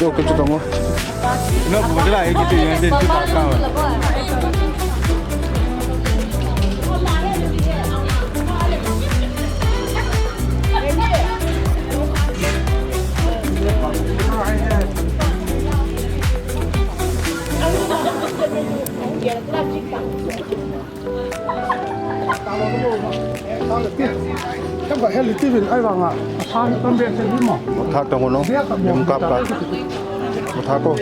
就跟这种哦，那不知道一个这样子就打干了。chắc vậy hay là tiêu tiền ai bằng à sang tâm biệt sẽ đi mỏ một thác trong nó em cặp lại một thác cô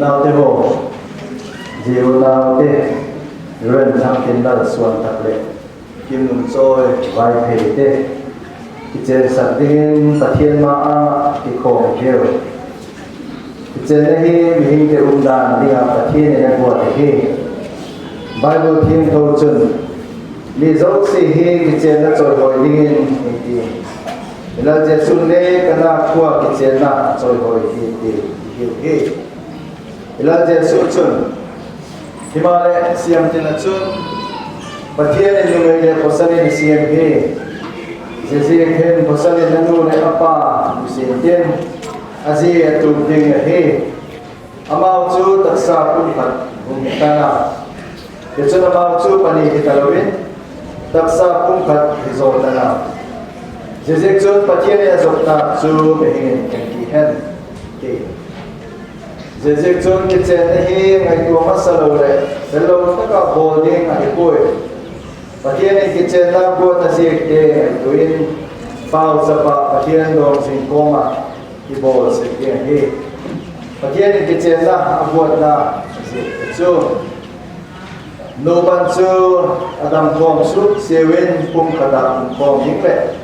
nào thế hồ diều nào thế rừng Thangtinlal Suantak lệ Kimnunchoi Vaiphei te Kichensakna Pathian ma khawmna Kichensakna mihin te dan dia Pathian na buat he Bible thiên thâu chun li dấu si he Kichensakna choi hoi dingin ti ila jesun le kana kwa Kichensakna choi hoi he ila jesu chun himale Siamkim chun Pathian ni ngile posani Siamkim Siamkim posani nanu le apa Siamkim azi atu ding he amau chu taksa pumpat bungtana yechun amau chu pani hitalawin taksa pumpat hizotana Siamkim chun Pathian ya zokta chu behin kihen ke Siamkim chun Kichensakna hi ngai tu masalo le selo taka holding ai koi Pathian ni Kichensakna buat nasi ke tuin Pauchap Pathian dong sing koma ibol sekian he Pathian ni Kichensakna buat na chu no ban chu adam kom su sewen pum kada kom hikle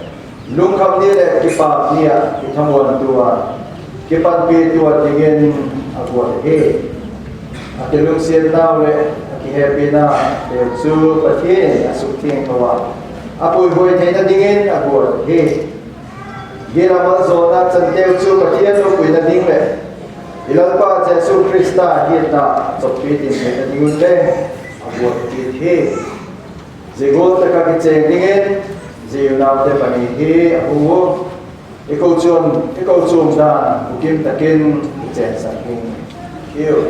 lung kham ni le kipa nia kithamon tua kipan pi tua dingen abuat he akelung sian tau le ki happy na te chu Pathian asuk thing kawa apoi hoi theina dingin abuat he gira Malzawlna chanteu chu Pathian lo puina ding le ilalpa Jesu Krista hita chokpi tin theina dingun le abuat ki he zegol taka ki cheng dingin ziu naw te pani he ahu Kochuam dan ukim takin Kichensakna yêu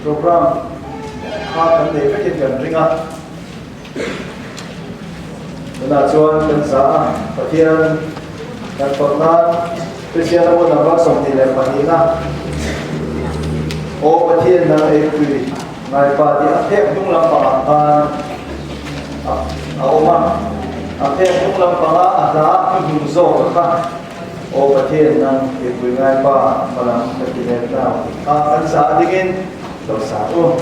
program khá vấn đề phát triển gần ringa là chuan tân xã Pathian dan Pathian Presbyterian là một năm bác sống thì là Pathian ô Pathian là ekui ngaipa di athep tung lampang Oma athep tung lampang ada hingzo ka o Pathian nang ekui ngaipa malang Kichensakna kan sa dingin do sa o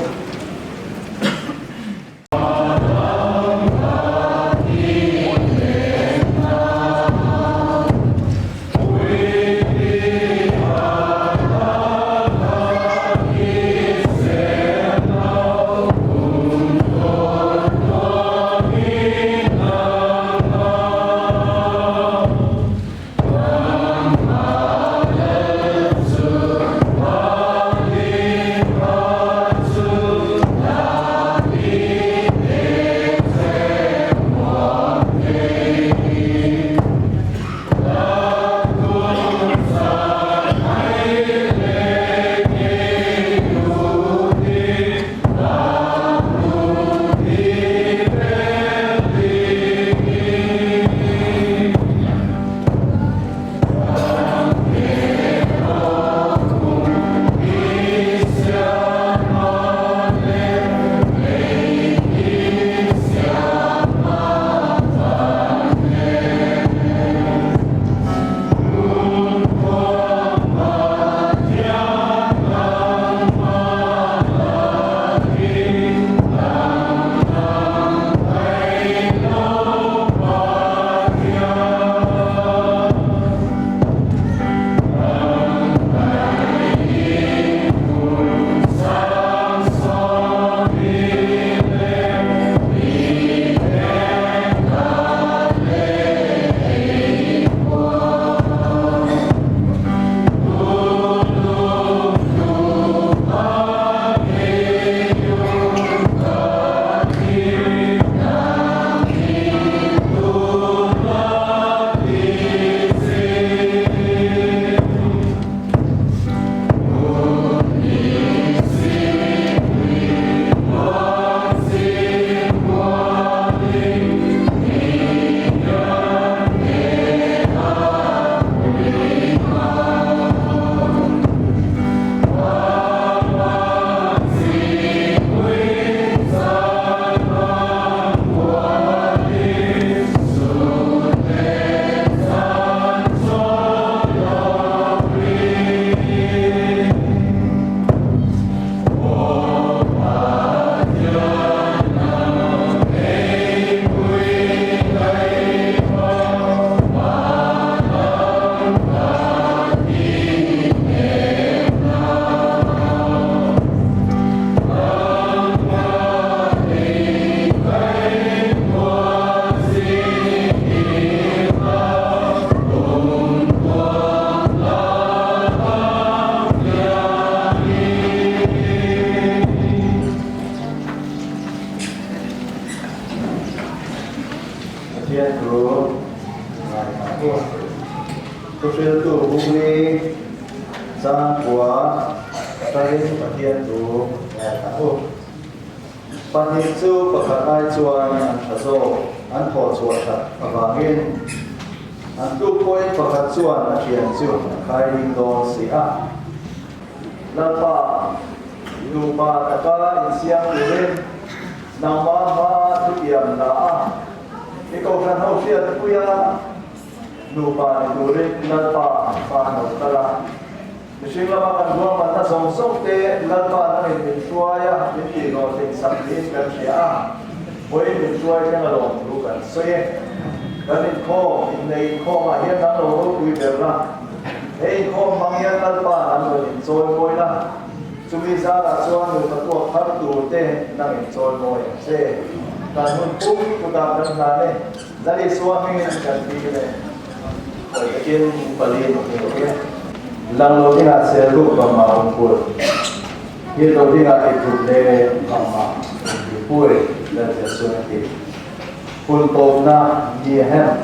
To Pathian tu Bialtu Upa sang của tay Pathian tu Pathian tu pakai cuan asal an thọ cuan tak abangin an tu koi pakai cuan Pathian tu kai do sia Lapawl Upa taka Siamkim nama piakna ikaw kan hau siya kuya Upa durin Lapawl paano tala Mishing lama kan gua mata songsong te Lapawl na minsuaya hindi no ting sabihin kan siya Hoy minsuaya kan along lukan so ye kanin ko inay ko mahiyan na lo kuya na Hey ko mangyan Lapawl ano insoy mo na Sumisa la suan lu patua khar tu te nang insoy mo ye se kanun pum kuda kan nane dari suan ngin kan ti ne oi kin pali mo ke lang lo ina se lu ba ma pur ye lo ina e tu le ma pur la se suan ti pun to na ye hem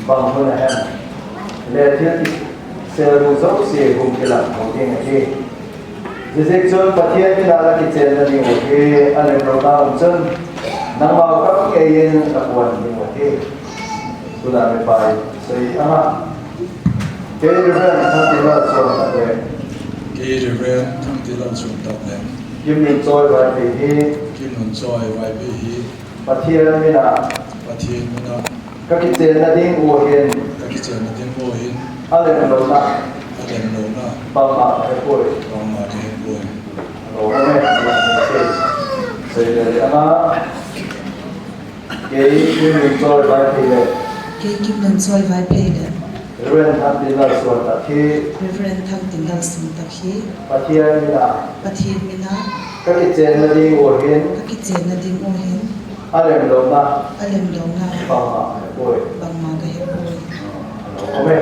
bang hun hem le ti se lu zo se hum ke la mo ke ne Jadi John Pathian ni dah Kichensakna ni okey, alem roda John, nama kau kian lakuan ni okey, sudah Vaiphe, jadi apa? Kehidupan Thangtinlal Suantak, kehidupan Thangtinlal Suantak, Kimnunchoi Vaiphei, Kimnunchoi Vaiphe, Pathian ni dah, Pathian ni dah, Kichensakna ni ohin, Kichensakna ni ohin, alem roda, Pauchap Vaiphe. Jadi apa? Kimnunchoi Vaiphe. Kimnunchoi Vaiphe. Reverend Thangtinlal Suantak. Reverend Thangtinlal Suantak. Pathian mina. Pathian mina. Kichensakna ni ohin. Kichensakna ni ohin. Alem lona. Pauchap Vaiphe. Bangma Vaiphe. Oke.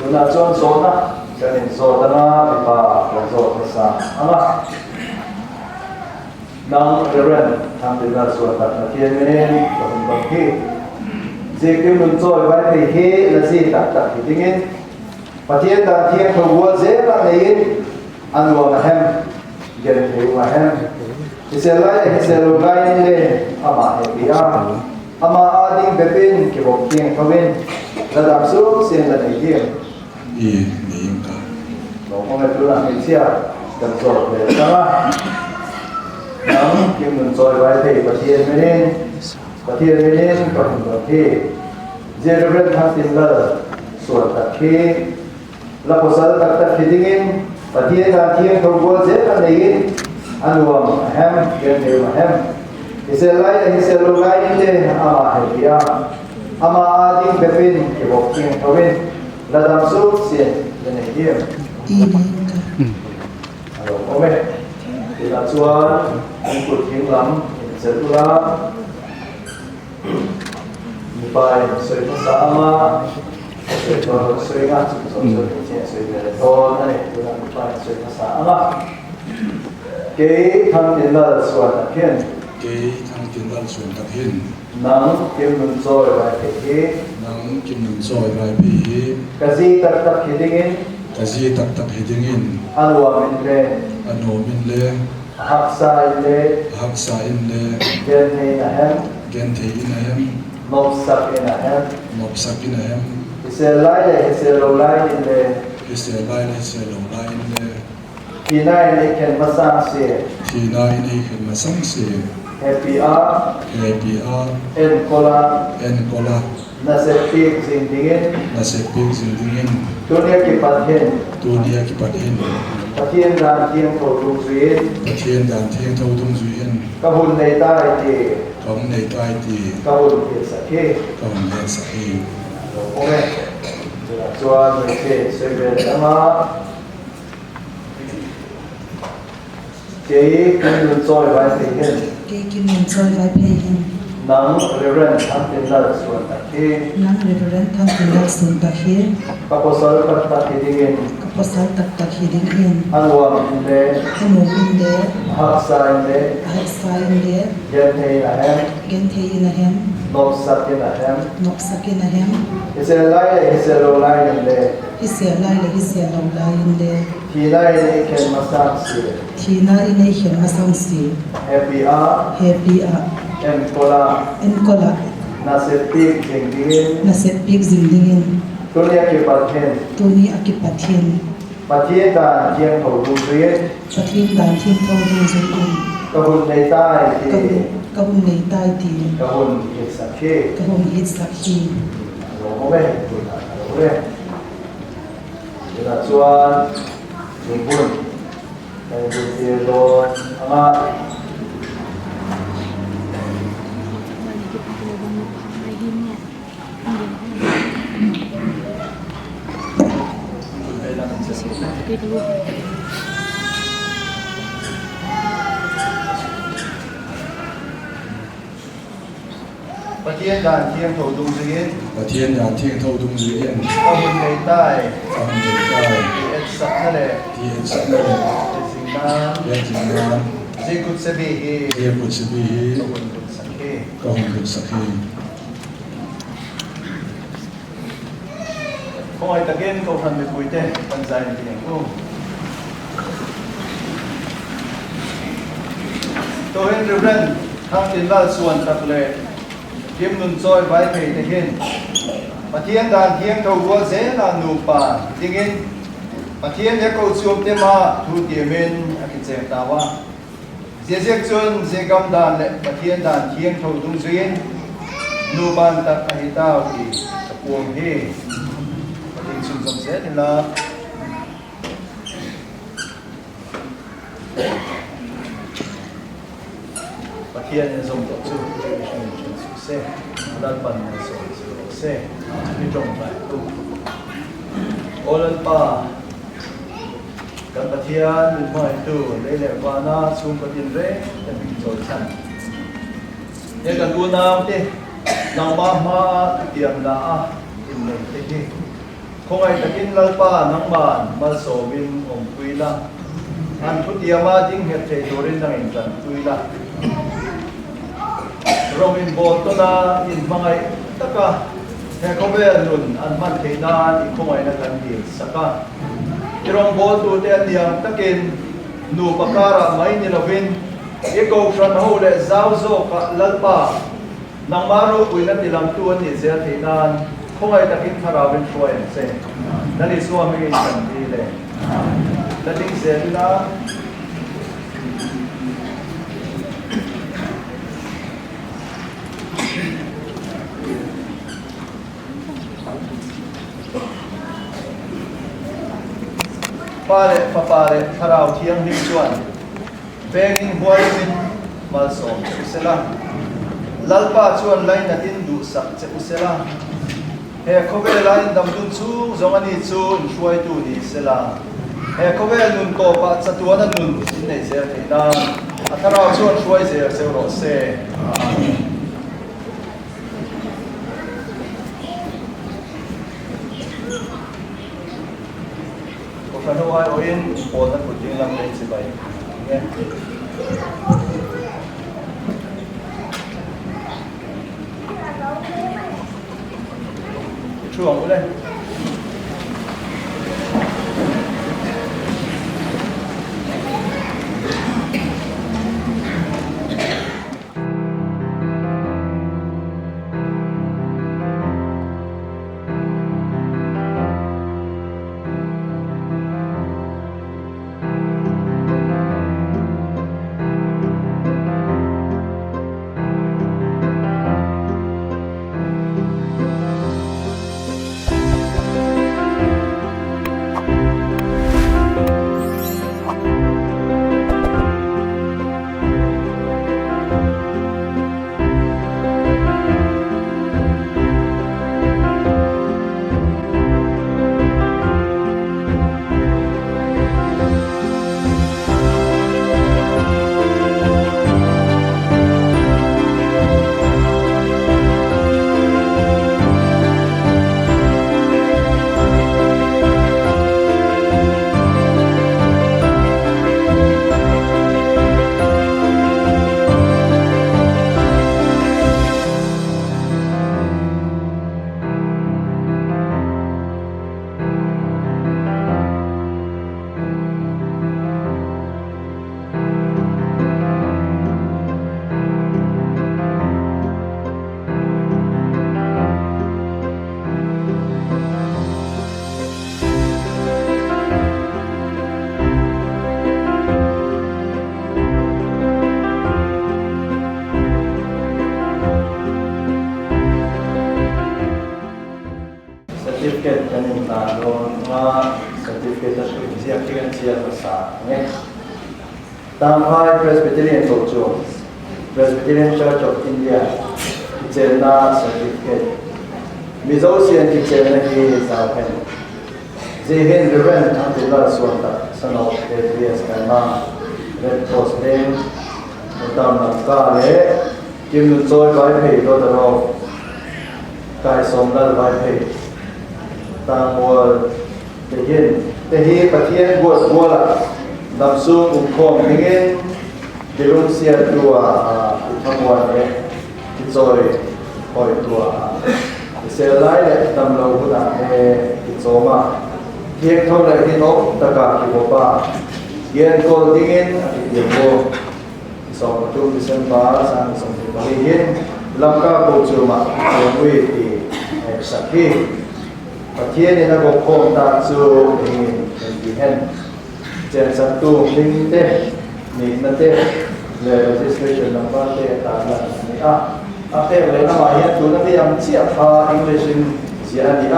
Tuna John Sona. Kanin so tana Upa Lunkhokai sa ama nang Reverend Thangtinlal Suantak Pathian menen kahun ki je Kimnunchoi Vaiphe la si tak hitingin Pathian ta thiang thua je la nein anwa na hem gen he wa hem iselai iselai le ama he bia ama ading bepin ki bok thiang kawin ladam su sen la nei Ngomong itu lah Malaysia dan so sama. Namun Kimnunchoi Vaiphe Pathian menen kahun ki Reverend Thangtinlal Suantak Lapawl tak hidingin Pathian dan thiang thua je kan nein anuam hem gen hem iselai le ama hebia ama ading bepin ki bok thiang kawin ladam su sen nei dia Oke, kita cuan ikut hilang setelah Vaiphe sering sama sering sama Thangtinlal Suantak Thangtinlal Suantak nang Kimnunchoi Vaiphe kasih tak hidingin Kasi tak hidingin anwa min le haksa in le gen the in hem mopsak in hem iselai in le kinai ne ken masang se happy en kola nasepik zindingin dunia ki Pathian Pathian dan thiang thau tung zuin kahun nei tai ti kahun he sakhe oke chuan me sebe ama Kimnunchoi Vaiphe Kimnunchoi Vaiphe. nang Reverend Thangtinlal Suantak nang Reverend Thangtinlal Suantak kaposal katat hidingin kapasal tak hiding in anwam inde hanu inde haksa inde haksa inde genthei ahem genthei inahem nopsakin ahem nopsak inahem iselai iselolai inde hiselai le hiselolai inde hinai ne ken masak si thina inei hen masang si happy a enkola nasepik jengdingin nasepik zindingin dunia ke Pathian tuni aki Pathian Pathian dan kiang thau du suye Pathian dan thiên thâu dung dung kahun nei tai ti kahun nei tai ti kahun Kichensakna kahun hit sakhi Robe ila chuan ningbun kai bu ti lo anga Pathian dan kiang thau du suye Pathian dan thiêng thâu dung dưới yên kahun nei tai Ông người ta Kichensakna le Kichensakna Kichensakna Kichensakna Zikut sebi hi Zikut sebi kahun Kichensakna Kahun Kichensakna Không ai ta gen câu phần về Puitu phần dài thì cũng tôi hiện Reverend Thangtinlal Suantak le Kimnunchoi Vaiphei te hin Pathian dan thiang thau wa ze na nu pa dingin Pathian ya Kochuam te ma thu ti men a Kichensakna wa zezek chun zegam dan le Pathian dan thiang thau dung zuin nu ban tak a hitau ki puang hi Sum som se thì là Pathian dùng tổ chức se lần bận se đi trồng lại tu ô lần pa các Pathian mình mời tu lấy lệ vana sum Pathian re để mình trồng chăn để cả tu nam thế nam ma tiệm là in lên thế không ai takin lalpa nang man Malzawlna om Puila an thutiama ding het thei dorin nang in tan Puila romin botona in mangai taka he kover nun an man theina in không ai na kan hi saka irong botu te atiang takin nu pakara mai ni lovin eko fran ho le zawzo ka lalpa nang maru puina tilam tu ni zer theinan không ai takin thara bên xuôi se đã đi xua mấy cái sản đi lên đã tính xe đi đó pare tharau thiang hing chuan bengin huai min Malzawlna usela lalpa chuan lain na tin du sak che usela he khove lain dam dun chu zongani chu shuai tu ni sela he khove nun ko pa chatuana nun nei se theina atharau chuan shuai se se ro se ko khano ai oin po na ku ting lam nei se bai nge chuang lên certificate kan in ta don ma certificate ta shu Siamkim chia ta sa nge Tanghai Presbyterian Kochuam Presbyterian Church of India Kichena certificate Mizosian Kichena hi Vaiphe Zihin Reverend Thangtinlal Suantak son of Presbyterian Red Cross name Utam Nakale Kimnunchoi Vaiphei daughter of Vaiphe Tangwal Pathian Bola Namsung Ukhom Hingin Dirun Sia Tua Tangwal Kichoi Hoi Tua Selai Tamlo Huna Kichoma Kiangte lại đi nấu tất cả các bộ ba, hiện còn tiếng Anh tiếng Bộ, sau đó chúng sẽ phá sang sang tiếng Bali hiện làm các bộ chủ mà trong quy thì Lasak Pathian này là bộ công tác chủ thì hiện Kichensakna Khiangte Khiangte registration number thế ta là thế là nó hiện tụi nó bây giờ chia pha English chia đi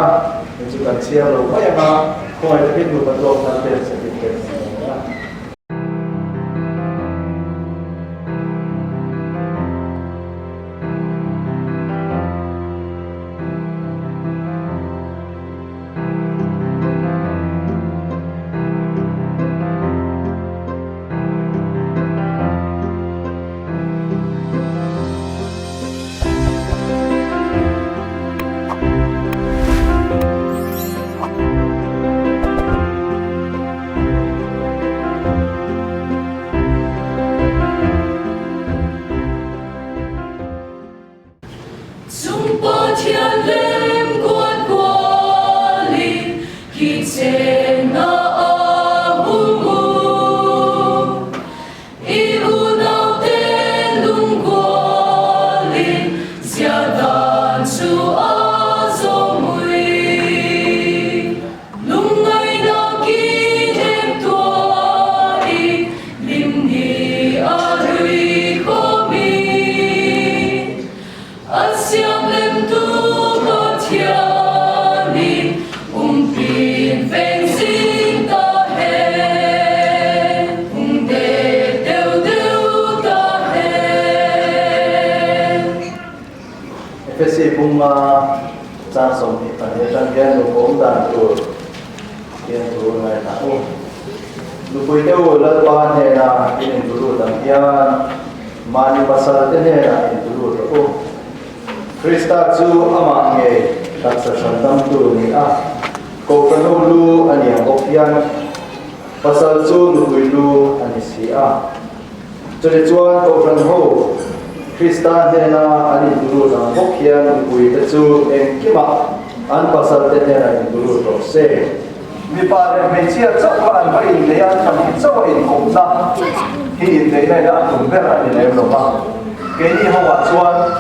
chúng ta chia rồi bây giờ không ai biết được bắt đầu làm thế sẽ bị cái sang sống thì phải nên đăng ký nộp vốn đàn tuổi tiền tuổi ngày tháng nộp Puitu Lapawl này là tiền tuổi Pathian mani pasal thế này là tiền tuổi Krista chu ama nghe đặc sản sản tâm tuổi này Kochuam lu anh em Pathian pasal chu nộp Puitu anh sia cho nên chuan Kochuam ho Krista này là anh tuổi là Pathian Puitu em kia mà anh pasal thế này là tuổi đó se vì bà này mình chia rất là anh phải in để anh làm rất là in khủng ra khi in để này là cũng biết là in em rồi mà cái gì họ bảo chuan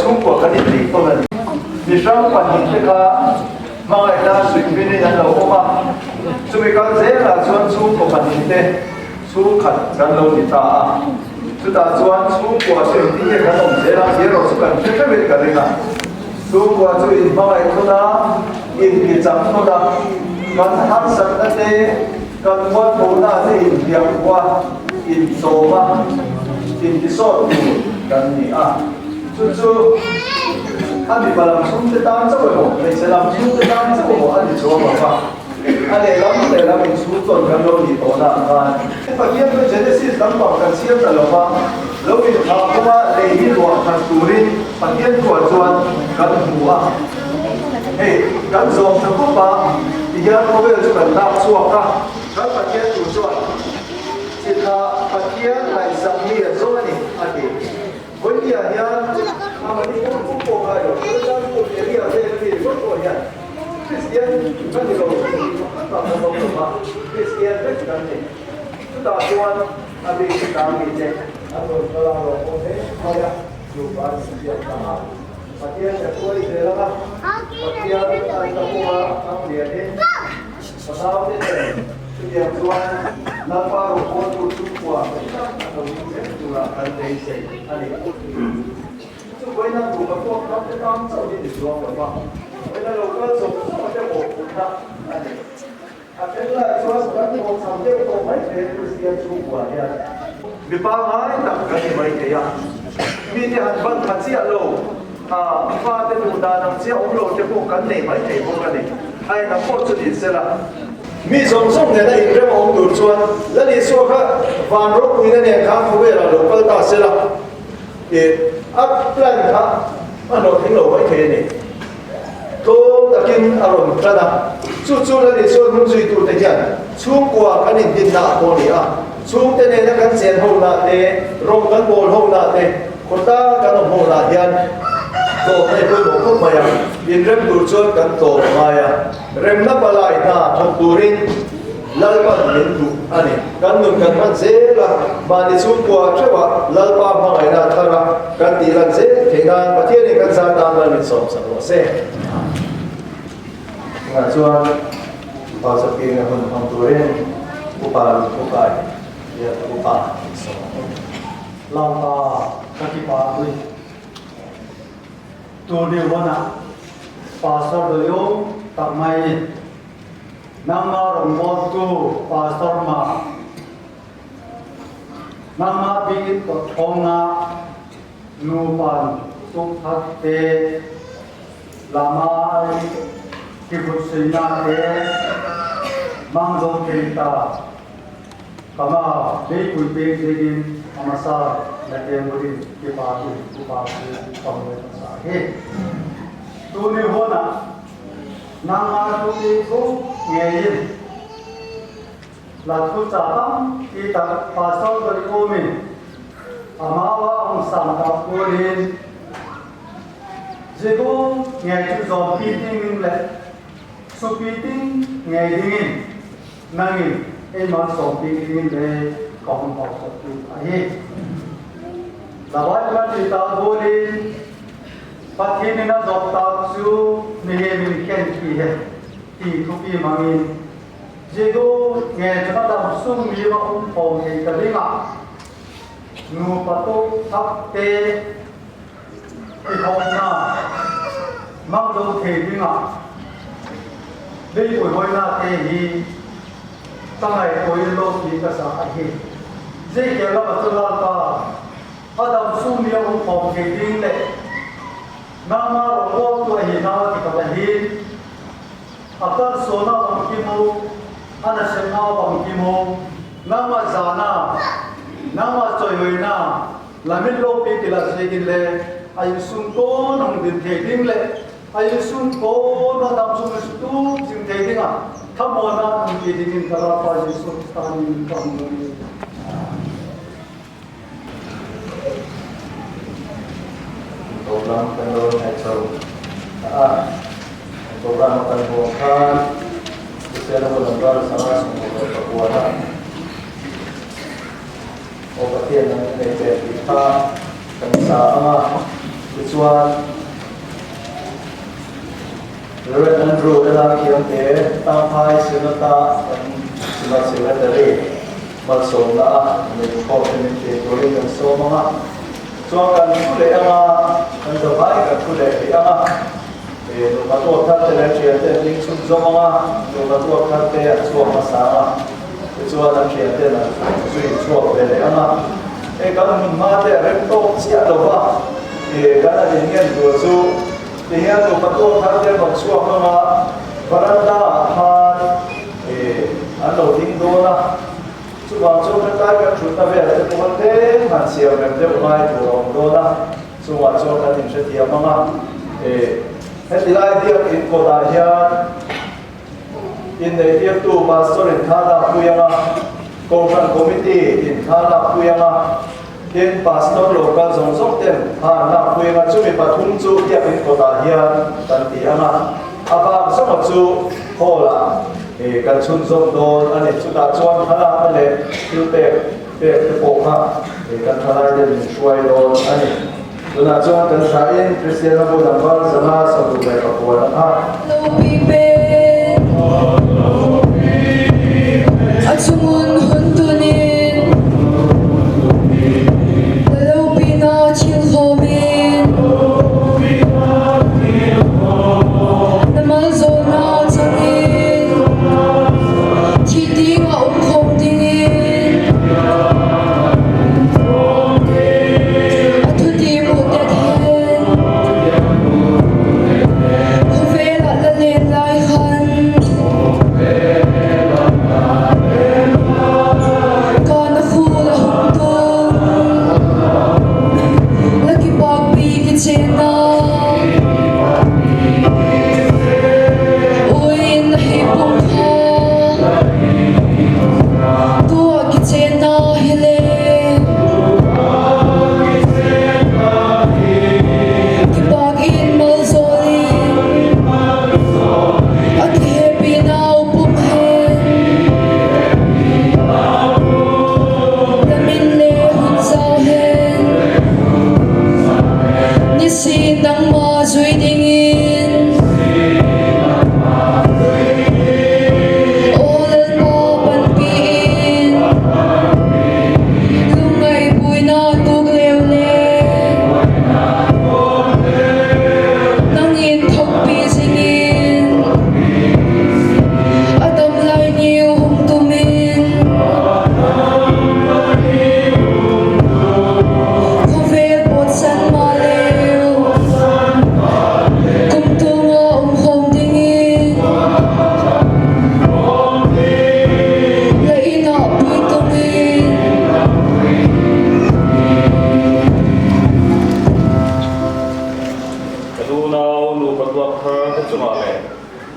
chung của cái gì tôi là vì sao quan hệ thế cả mà người ta suy nghĩ này là lâu mà chúng mình có dễ là chuan chung của quan hệ thế chung khẩn gần lâu thì chúng ta chuan chung của suy nghĩ này là dễ là dễ rồi chúng ta chưa biết cái gì cả chung của suy nghĩ mà người ta in cái chẳng thôi đó kan hak sakna te kan wan bona te in diam kwa in soma in disot kan ni chu ani balam sum te tan cha bo le selam sum te tan cha bo ani cho ma fa ani lam te lam in su ton kan lo ni to na kan pa kiam pe genesis lam pa kan siam ta lo ma lo in ha kuma le hi lo kan turin pa kiam ko chuan kan huwa hey kan zom ta ko pa dia mau chúng ta đáp xuống các Pathian chủ chọn chỉ là Pathian lại sắm mì ở chỗ này với nhà nhà mà mình cũng có cái rồi chúng ta cũng để đi ở đây thì rất là nhà Christian các điều các bạn không có mà Christian rất là nhiều chúng ta chọn anh đi chúng ta đi chơi anh rồi ta làm rồi ok thôi à chụp ảnh Christian là Pathian sẽ quay về là Pathian anh ta mua anh đi đi pasal ini setiap tuan napa rukun tujuh kuah atau juga kantai ani itu boleh nak buka kuah tapi tam sahaja di tuan apa boleh lokal sok macam đó cái là cho các con tham gia của mấy cái Christian chung của nhà vì ba ngày tập cái gì mấy cái à vì thì hẳn vẫn hẳn sẽ lâu pha cái đồ đàn ông sẽ ông lâu cái bộ cái này mấy cái bộ cái này ai là có chút ít sẽ là mi giống giống này là in ra ông đủ chuan là đi số khác van rốt quy này khám phá về là local ta sẽ là thì upland khác nó thấy lâu mấy cái này tôi đã kinh aron ra đó chú là đi số muốn duy tu thế kia chung qua cái nền tin đã có đi chung thế này là cái sen hậu là thế rong cái bồn hậu là thế còn ta cái đồng hồ là hiện tổ này tôi một khúc mày in rem đủ chuan cái tổ mày rem nó Palaite na thong turin lalpa nin du ani kan nun kan man se la ma ni chung kwa trewa lalpa mangai na thara kan ti lan se thena Pathian ni kan sa ta lan min som sa ro se nga chuan Pauchap ki na hun thong turin Upa Lunkhokai ya Upa so lalpa katipa ui tu ni wana pastor do yo tamai nama rombot tu pastor ma nama bi khawmna nupan Khiangte lama Kichensakna Malzawlna kama Vaiphei begin amasa natemuri Bialtu Upa Lunkhokai he tu ni hona nama tu ni ko ngil la tu cha kita pasal dari kami amawa ang sangka polin jeko ngil tu zom piting le so piting ngil dingin nangin eman so piting le kong Pauchap tu ahi lawat kan kita polin Pathian na job tak su nihe min ken ki he ti thupi mangin jego nge chana dam sum mi ma pom he kalinga nu pato thakte ki khawmna mang do the dinga dei oi hoi na te hi tangai koi lo ki ka sa hi je ke la ba chula pa adam sum mi ma pom he ding le nama rombot tu ahi nama kita bahin akan sona bangkimu ana sena bangkimu nama zana nama coyoina lamin lo pi kila segin le ayu sungko nang din theding le ayu sungko na dam sung stu jing theding thamona nang theding kala pa yesu tanin pangni program pendor natural program akan bukan secara benar sama semua kekuatan Pathian yang kita sama Kochuam Reverend Andrew adalah Khiangte Vaiphei senata dan secretary Malzawlna menjadi community turin dan semua Chuan kan kule ama kan dabai kan kule ama no mato thate la chiate ding chung zoma no mato thate a chuan masama chuan la chiate na sui chuan bele ama kan ma te rem to chia lo ba kan a ding do chu te hian no mato thate ba chuan ma baranda ha an lo ding do na chú bảo chú cái tay các chú ta về là cái vấn đề hạn chế về cái mai của ông đó là chú bảo chú ta tìm sẽ tiệm mà hết thì lại tiệm in cổ đại hiện in để tiệm tu pastor in thà là Khiangte Kochuam committee in thà là Khiangte in pastor local zong zong tem thà là Khiangte chú bị bắt hung chú tiệm in cổ đại hiện tận tiệm mà apa số một chú hồ là kan chun zom don ani chuta chuan thala ale Khiangte pe pokha kan thala den shuai don ani tuna chuan kan sa in Christian abu dambal zama sabu bai pakwa ha Atsumun huntunin Lalopina chilhomin Malzawlna changin du nào nu bắt buộc thở cái chung ale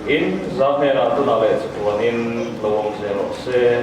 in giá này là tu nào lệ chuan in lawang zero se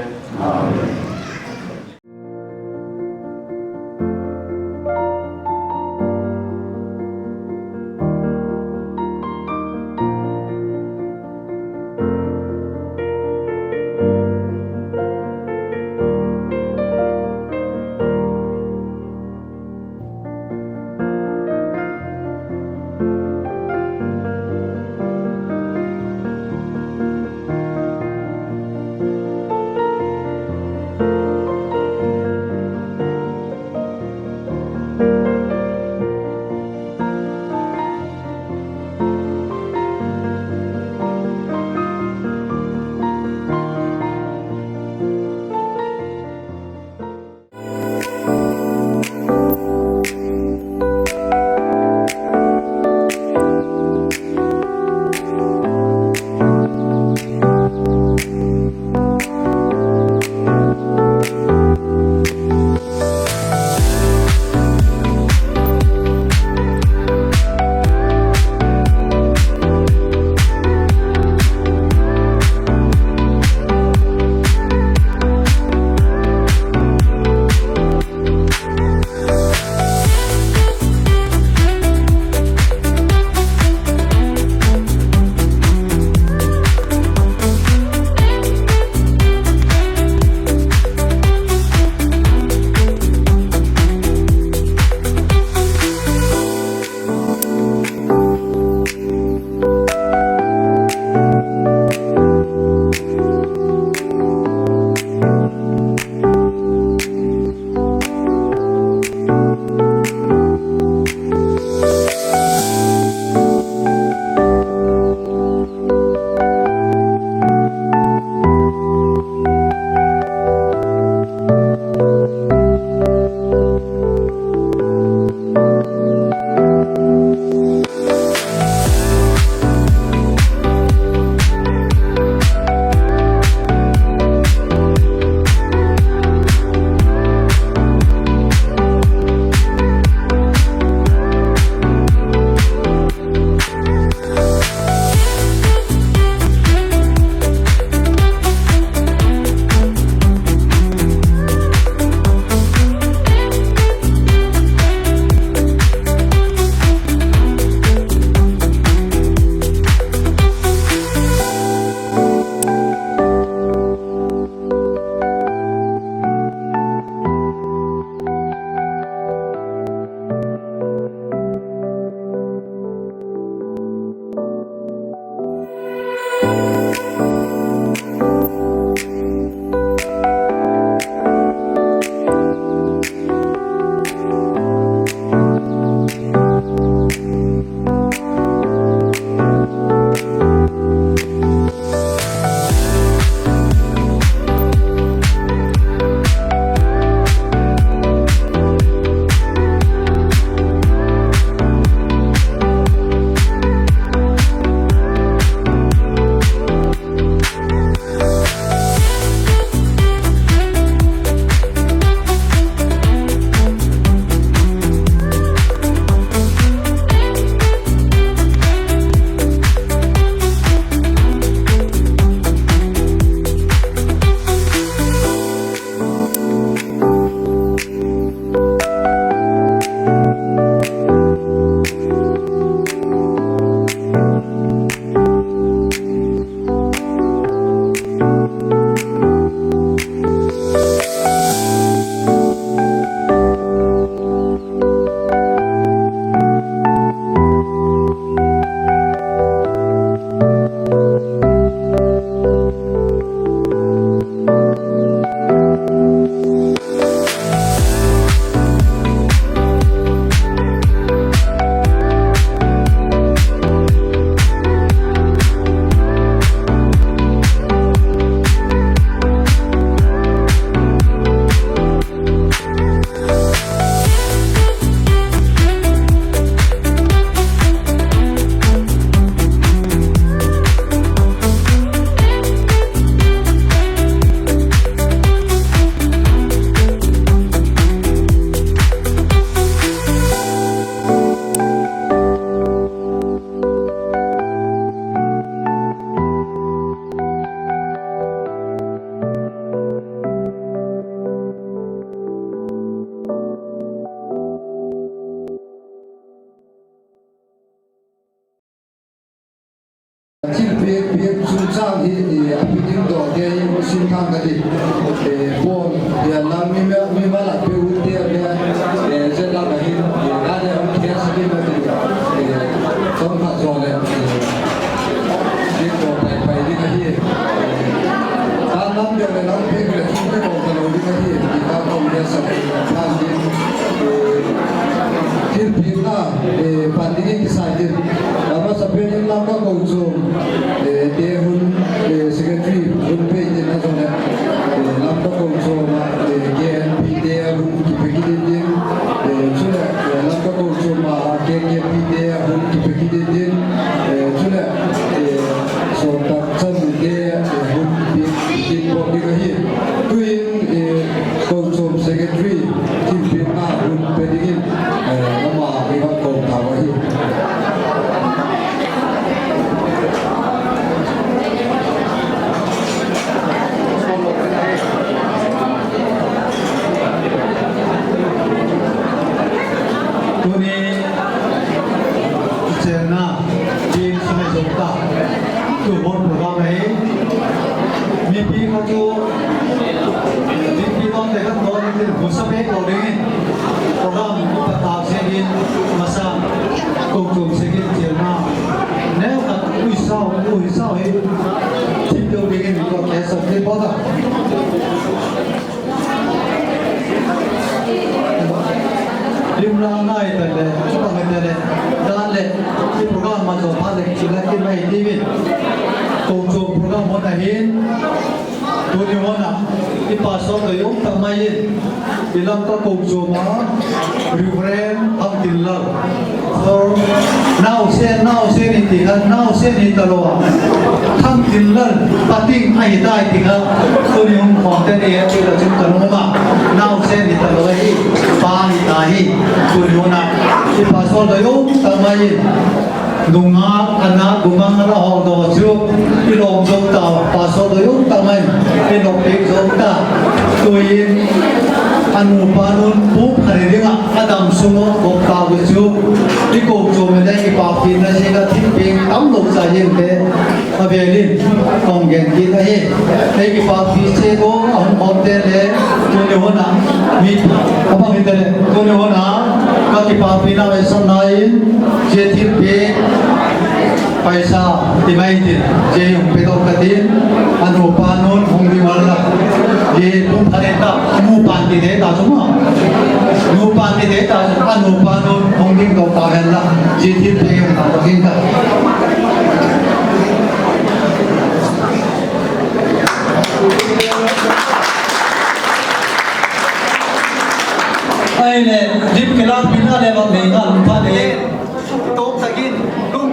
ที่เพียงสุนทรที่อภิธิดอกเดียงสินทางกันดิพวกเดี๋ยวเรามีมาหลักเพื่อเดียวเนี่ยเสร็จแล้วก็เห็นร้านเนี่ยเขียนสกิลมาดิต้องมาสอนเลยที่ตัวไปที่กันที่ร้านน้ำเดียวเลยร้านเพียงเลยที่ไม่บอกตลอดที่กันที่ที่เขาต้องเรียนสักทางที่ที่เพียงหน้าปันที่ที่สายที่แล้วก็สเปนเราก็คงจะเดี๋ยวหุ่นsecretary หุ่นเพจนะส่วนนี้เราก็คงจะมาเกี่ยนพีเดียหุ่นที่ไปกินดินส่วนนี้เราก็คงจะมาเกี่ยนพีเดียหุ่นที่ไปกินดินส่วนนี้ส่วนตัดชั้นเดียหุ่นที่กินพวกนี้ก็เห็นตัวเองคงจะ secretary ที่เป็นหน้าหุ่นไปดินแล้วมาเรียกกองทัพไว้ตัวนี้เจนน่าทีมสมัยสงครามตัวบนโปรแกรมไหนมีพี่เขาจูพี่ต้องแต่ก็ตัวนี้เป็นผู้สมัยเราเองโปรแกรมอุปถัมภ์เซกินมาสร้างกองทุนเซกินเจนน่าแนวกับอุ้ยเศร้าเฮ้ทีมเดียวเองก็แค่สองเดือนพอละริมรางง่ายแต่เลยชุดอะไรแต่เลยด้านเลยที่โปรแกรมมาส่งผ่านเลยชิ้นแรกที่ไม่ทีวีกองทุนโปรแกรมมันเห็นตัวนี้วันน่ะที่ปัสสาวะยงทำไมยินที่ลำก็กองทุนมาริเวรทำติลล์น่าวเส้นนี่ที่กันน่าวเส้นนี่ตลอดทำติลล์ปัดทิ้งให้ได้ที่กันตัวนี้ผมของแต่เนี่ยที่เราจึงกันมาน่าวเส้นนี่ตลอดที่ปานี่ตายตัวนี้วันน่ะที่ปัสสาวะยงทำไมยินดุงอาอันนั้นดุงอาเราเอาตัวจุดที่ลงจงตาปัสสาวะยงทำไมที่ลงไปจงตาตัวยินอันอุปานุนปุ๊บอะไรเรื่องอะดำสมองกบตาวิจูที่กบโจมได้ที่ปากกินนะใช่ก็ที่เป็นตั้มลงใจเย็นเต้มาเบลินกองเงินกินได้ในที่ปากกินเช่ก็อันอดเต้เลยตัวเดียวนะมีapa kita leตัวเดียวนะก็ที่ปากกินอะไรสักหน่อยเจที่เป็นपैसा दिमागी जे उपेदों का दिन अनुपानों होंगी वाला ये तुम खरीदा अनुपानी देता जुमा अनुपानी देता अनुपानों होंगी तो ताहेला जे थी पे उनका बगिंदा आइले जिप के लाभ बिना ले बात नहीं का लुटा दे तो तकिन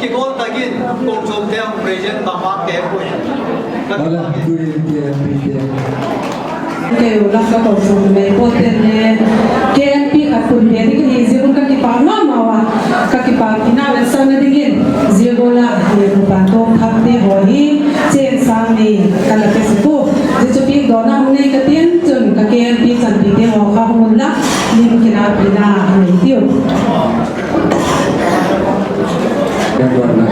की गोल तकिन कोचुम ते हम प्रेजेंट तमाम के कोई Hola, Kêu là các tổ chức này có tiền này, KNP các quân biệt thì cái gì cũng các cái bảo mà các cái bảo thì nào là sang cái gì, gì gọi là thì một bản đồ tháp thì hỏi trên sang này, cái là cái số, thì cho biết đó là này cái tiền chừng các KNP sản品thì họ không muốn lắm, nhưng cái nào thì là này tiêu. yang warna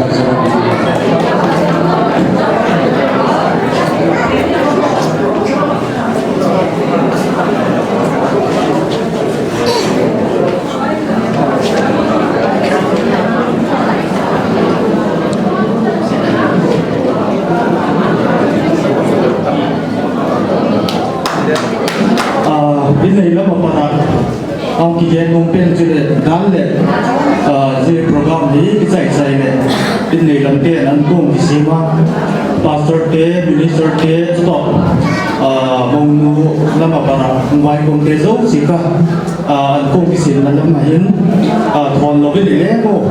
jalan bên này là một phần ông kỳ gen ông bên dưới đám lệ dưới program này cái giải này bên này làm tiền ăn công cái gì mà pastor te minister te stop mong nu làm apa ngoài công te dấu gì cả ăn công cái gì mà làm mà hiện thon lo bên này lẽ cô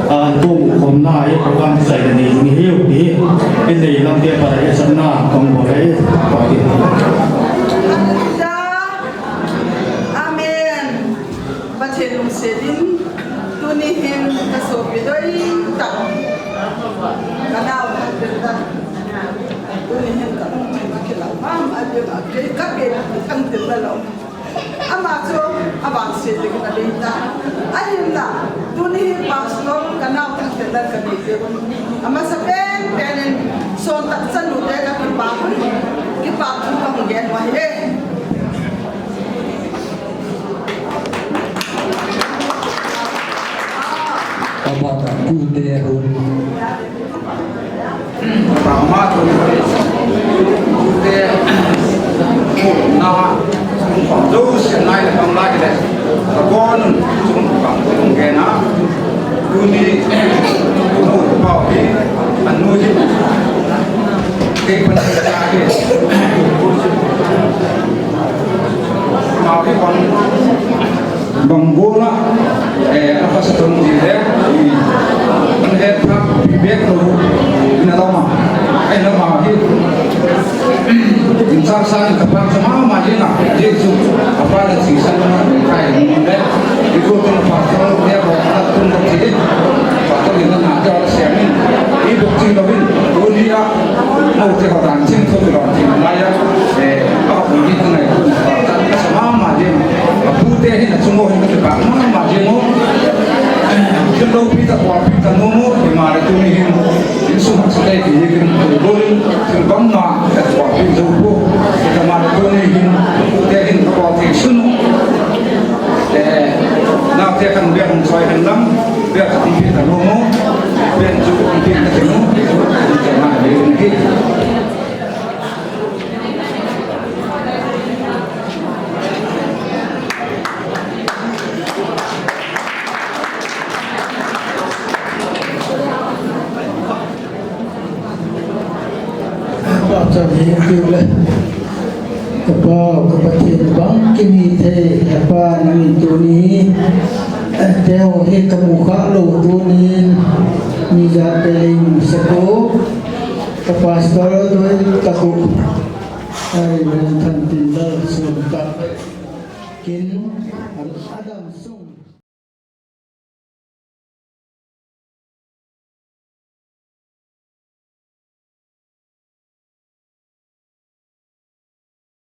ăn công hôm nay program cái giải này mình hiểu đi bên này làm tiền para cái sân na không có cái bảo hiểm Pathian sedin tuni hin kasopi doi tak kanal berdan tuni hin tak makilau mam ada agak kakek Thangtinlal ama so abang sedin kita dita ayam na tuni hin pastor kanal เป็นดันกันดีเจ้าอามาสเปนเป็นโซนตัดสนุกได้กับกิปากทุกคนเย็นไว้เองอาบาตกูเตรุน สามารถดูเตะหมดนะฮะผมดูเสียงไหนเลยทำได้เลยตะโกนจุ่มกับตรงแกนะดูนี่ดูหมดเปล่าที่อันนู้นที่เก่งเป็นกระจายที่มาที่คนบางบุญละapa setengah dia melihat tak biar lu ini lama lama ini insan san kepak semua macam nak dia tu apa ada sisa mana kain muda itu tu pasal dia buat tu nanti pasal ini nak ada siamin ini bukti lebih dunia mau tengok dancing tu dancing Melayu apa bunyi tu nak pasal semua macam putih ini semua ini kepak mana macam Kalau kita buat kita nomo, di mana tu ni ini semua sekali kita boleh terbang nak buat kita buat kita mana tu ni dia ini buat kita nak dia kan biar mencuai hendak biar kita nomo biar juga kita nomo kita mana dia niจะมีคือเลยกระเป๋ากระเป๋าเทียนบังกิมีเทกระเป๋านั่งตัวนี้เจ้าเฮกมุขะโลตัวนี้มีจัดเป็นสกุลกระเป๋าสกุลโดยตะกุไอ้เรื่องทันตินเดอร์ส่วนกับกินอันดับสูง